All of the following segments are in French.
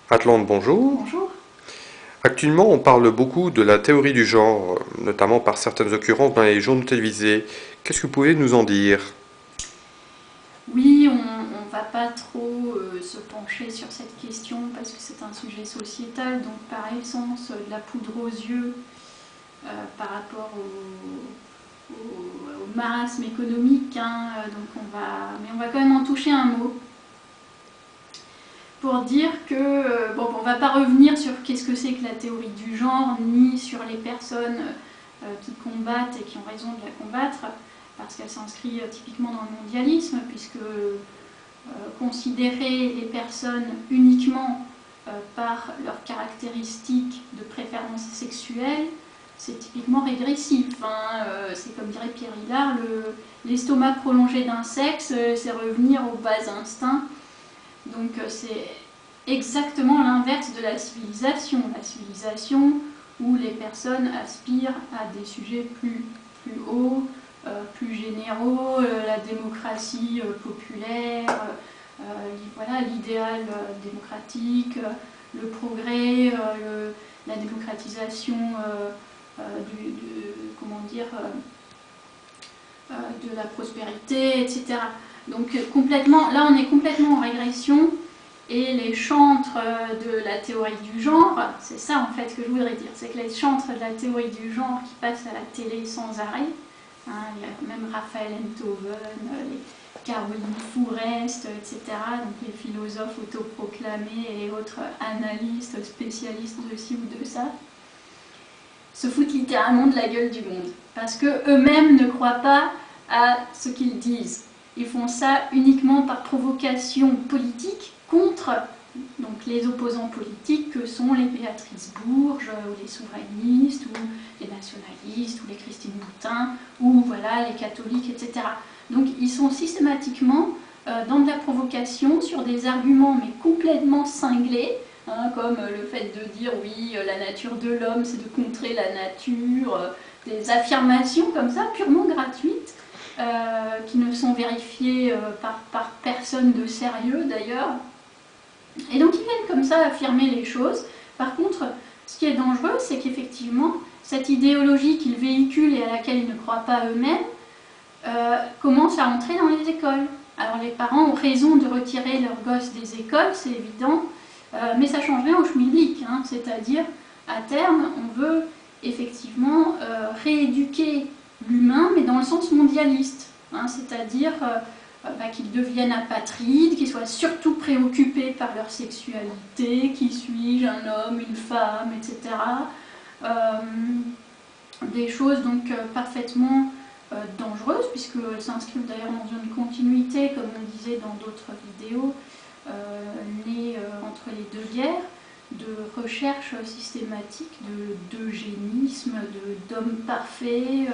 Atlante, bonjour. Bonjour. Actuellement, on parle beaucoup de la théorie du genre, notamment par certaines occurrences dans les journaux télévisés. Qu'est-ce que vous pouvez nous en dire? Oui, on ne va pas trop se pencher sur cette question parce que c'est un sujet sociétal, donc par essence de la poudre aux yeux par rapport au marasme économique, hein, mais on va quand même en toucher un mot pour dire que, bon, on ne va pas revenir sur qu'est-ce que c'est que la théorie du genre, ni sur les personnes qui combattent et qui ont raison de la combattre, parce qu'elle s'inscrit typiquement dans le mondialisme, puisque considérer les personnes uniquement par leurs caractéristiques de préférence sexuelle, c'est typiquement régressif. Hein. C'est comme dirait Pierre Hillard, l'estomac prolongé d'un sexe, c'est revenir aux bas instincts. Donc c'est exactement l'inverse de la civilisation. La civilisation où les personnes aspirent à des sujets plus hauts, plus généraux, la démocratie populaire, voilà, l'idéal démocratique, le progrès, la démocratisation comment dire, de la prospérité, etc. Donc complètement, là on est complètement en régression et les chantres de la théorie du genre, c'est ça en fait que je voudrais dire, c'est que les chantres de la théorie du genre qui passent à la télé sans arrêt, hein, il y a même Raphaël Enthoven, les Caroline Fourest, etc., donc les philosophes autoproclamés et autres analystes, spécialistes de ci ou de ça, se foutent littéralement de la gueule du monde. Parce qu'eux-mêmes ne croient pas à ce qu'ils disent. Ils font ça uniquement par provocation politique contre donc, les opposants politiques que sont les Béatrice Bourges, ou les souverainistes, ou les nationalistes, ou les Christine Boutin, ou voilà, les catholiques, etc. Donc ils sont systématiquement dans de la provocation sur des arguments mais complètement cinglés, hein, comme le fait de dire oui, la nature de l'homme c'est de contrer la nature, des affirmations comme ça, purement gratuites, qui ne sont vérifiées par personne de sérieux d'ailleurs. Et donc ils viennent comme ça affirmer les choses. Par contre, ce qui est dangereux, c'est qu'effectivement, cette idéologie qu'ils véhiculent et à laquelle ils ne croient pas eux-mêmes, commence à entrer dans les écoles. Alors les parents ont raison de retirer leurs gosses des écoles, c'est évident, mais ça change rien au schmilblick, hein, c'est-à-dire à terme on veut effectivement rééduquer l'humain, mais dans le sens mondialiste, hein, c'est-à-dire qu'ils deviennent apatrides, qu'ils soient surtout préoccupés par leur sexualité, qui suis-je, un homme, une femme, etc. Des choses donc parfaitement dangereuses, puisqu'elles s'inscrivent d'ailleurs dans une continuité, comme on disait dans d'autres vidéos, née entre les deux guerres, de recherche systématique d'eugénisme, d'hommes parfaits,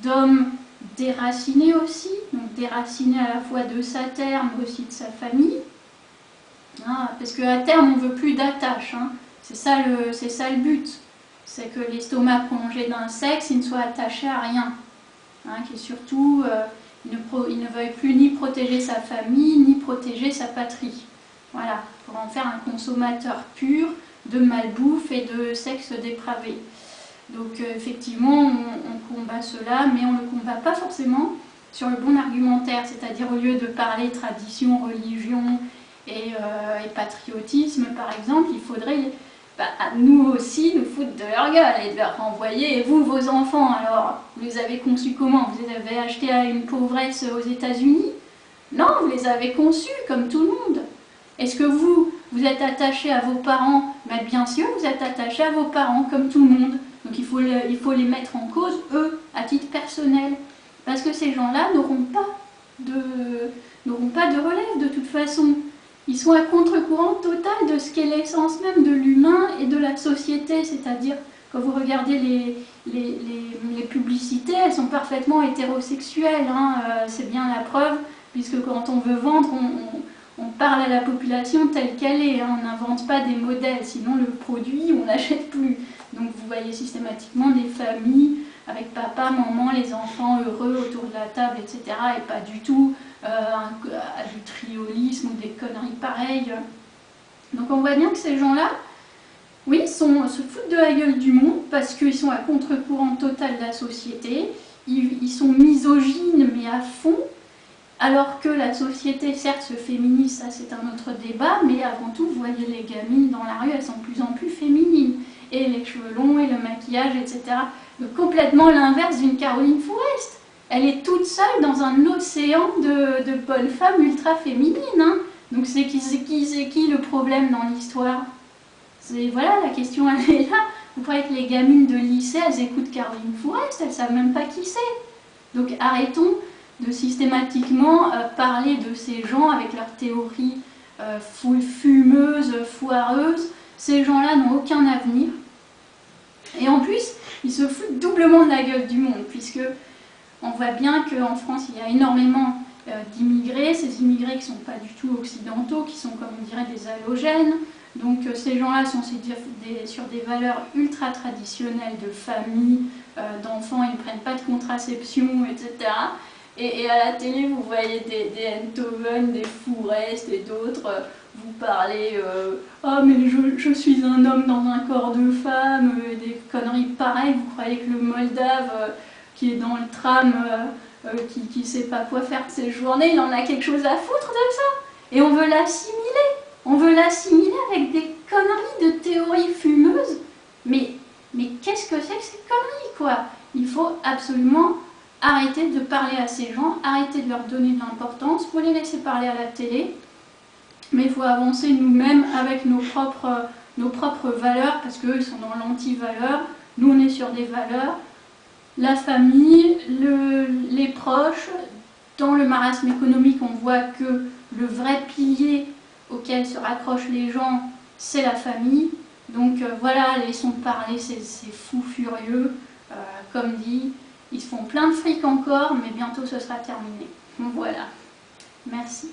d'hommes déracinés aussi, donc déracinés à la fois de sa terre, mais aussi de sa famille. Hein, parce qu'à terme, on ne veut plus d'attache. Hein. C'est ça le but. C'est que l'estomac prolongé d'un sexe, il ne soit attaché à rien. Hein, qu'il surtout, il ne veuille plus ni protéger sa famille, ni protéger sa patrie. Voilà, pour en faire un consommateur pur de malbouffe et de sexe dépravé. Donc effectivement, on combat cela, mais on ne le combat pas forcément sur le bon argumentaire, c'est-à-dire au lieu de parler tradition, religion et patriotisme, par exemple, il faudrait nous aussi nous foutre de leur gueule et de leur renvoyer. Et vous, vos enfants, alors, vous les avez conçus comment? Vous les avez achetés à une pauvresse aux États-Unis? Non, vous les avez conçus comme tout le monde. Est-ce que vous êtes attaché à vos parents? Bien sûr, vous êtes attaché à vos parents comme tout le monde. Donc il faut les mettre en cause, eux, à titre personnel. Parce que ces gens-là n'auront pas de relève de toute façon. Ils sont à contre-courant total de ce qu'est l'essence même de l'humain et de la société. C'est-à-dire, quand vous regardez les publicités, elles sont parfaitement hétérosexuelles. Hein, c'est bien la preuve, puisque quand on veut vendre, on parle à la population telle qu'elle est. Hein, on n'invente pas des modèles, sinon le produit, on n'achète plus. Donc vous voyez systématiquement des familles avec papa, maman, les enfants heureux autour de la table, etc. Et pas du tout du triolisme ou des conneries pareilles. Donc on voit bien que ces gens-là, oui, se foutent de la gueule du monde parce qu'ils sont à contre-courant total de la société, ils sont misogynes mais à fond, alors que la société certes se féminise, ça c'est un autre débat, mais avant tout vous voyez les gamines dans la rue, elles sont de plus en plus féminines, et les cheveux longs et le maquillage, etc. Donc complètement l'inverse d'une Caroline Fourest. Elle est toute seule dans un océan de bonnes femmes ultra féminines. Hein. Donc c'est qui le problème dans l'histoire? Voilà, la question elle est là. Vous croyez que les gamines de lycée, elles écoutent Caroline Fourest, elles ne savent même pas qui c'est. Donc arrêtons de systématiquement parler de ces gens avec leurs théories fumeuses, foireuses. Ces gens-là n'ont aucun avenir. Et en plus, ils se foutent doublement de la gueule du monde, puisque on voit bien qu'en France, il y a énormément d'immigrés, ces immigrés qui ne sont pas du tout occidentaux, qui sont, comme on dirait, des halogènes. Donc ces gens-là sont sur des valeurs ultra traditionnelles de famille, d'enfants, ils ne prennent pas de contraception, etc. Et à la télé, vous voyez des Enthoven, des Fourest et d'autres vous parler « Oh, mais je suis un homme dans un corps de femme », des conneries pareilles. Vous croyez que le Moldave qui est dans le tram, qui ne sait pas quoi faire de ses journées, il en a quelque chose à foutre de ça. Et on veut l'assimiler. On veut l'assimiler avec des conneries de théories fumeuses. Mais qu'est-ce que c'est que ces conneries, quoi? Il faut absolument arrêter de parler à ces gens, arrêter de leur donner de l'importance, il faut les laisser parler à la télé, mais il faut avancer nous-mêmes avec nos propres valeurs, parce qu'eux, ils sont dans l'anti-valeur, nous, on est sur des valeurs, la famille, les proches. Dans le marasme économique, on voit que le vrai pilier auquel se raccrochent les gens, c'est la famille. Donc voilà, laissons parler ces fous furieux, comme dit. Ils se font plein de fric encore, mais bientôt ce sera terminé. Donc voilà. Merci.